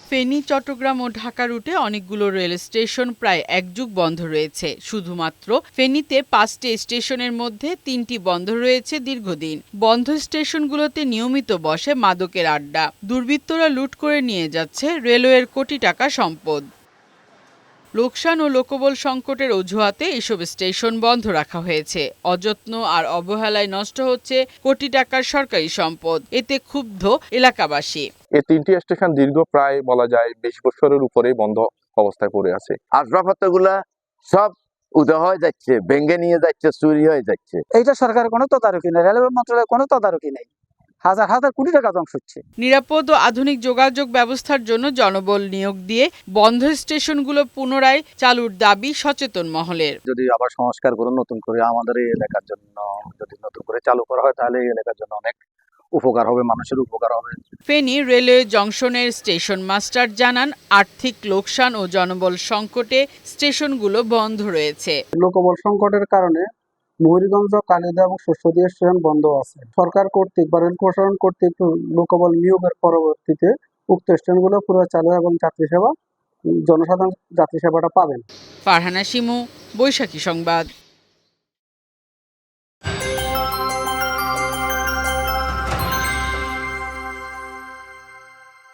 ফেনী, চট্টগ্রাম ও ঢাকা রুটে অনেকগুলো rail station প্রায় এক যুগ বন্ধ রয়েছে। শুধুমাত্র ফেনীতে ৫টি স্টেশনের মধ্যে ৩টি বন্ধ রয়েছে দীর্ঘদিন। বন্ধ স্টেশনগুলোতে নিয়মিত বসে মাদকের আড্ডা। দুর্বৃত্তরা লুট করে নিয়ে যাচ্ছে রেলওয়ের কোটি টাকা সম্পদ। লোকসান ও লোকবল সংকটের অজুহাতে এসব স্টেশন বন্ধ রাখা হয়েছে। অযত্ন আর অবহেলায় নষ্ট হচ্ছে কোটি টাকার সরকারি সম্পদ। এতে ক্ষুব্ধ এলাকাবাসী। এই ৩টি স্টেশন দীর্ঘ প্রায় বলা যায় ২০ বছরের উপরেই বন্ধ অবস্থায় পড়ে আছে। আসবাবপত্রগুলা সব উদয় হয়ে যাচ্ছে, ভেঙে নিয়ে যাচ্ছে, চুরি হয়ে যাচ্ছে। এইটা সরকারের কোনো তদারকি নেই, রেলওয়ে মন্ত্রণালয়ের কোনো তদারকি নেই। হাজার হাজার কোটি টাকা ধ্বংস হচ্ছে। নিরাপদ ও আধুনিক যোগাযোগ ব্যবস্থার জন্য জনবল নিয়োগ দিয়ে বন্ধ স্টেশনগুলো পুনরায় চালুর দাবি সচেতন মহলের। যদি আবার সংস্কার করে নতুন করে আমাদের এই এলাকার জন্য যদি নতুন করে চালু করা হয় তাহলে এই এলাকার জন্য অনেক উপকার হবে, মানুষের উপকার হবে। ফেনী রেলওয়ে জংশনের স্টেশন মাস্টার জানান, আর্থিক লোকসান ও জনবল সংকটে স্টেশনগুলো বন্ধ রয়েছে। লোকবল সংকটের কারণে ময়ূরগঞ্জ, কালিদা এবং শস্যদী স্টেশন বন্ধ আছে। সরকার কর্তৃক বা রেল প্রশাসন কর্তৃক লোকবল নিয়োগের পরবর্তীতে উক্ত স্টেশনগুলো পুরো চালু এবং যাত্রী সেবা, জনসাধারণ যাত্রী সেবাটা পাবেন। ফারহানা শিমু, বৈশাখী সংবাদ।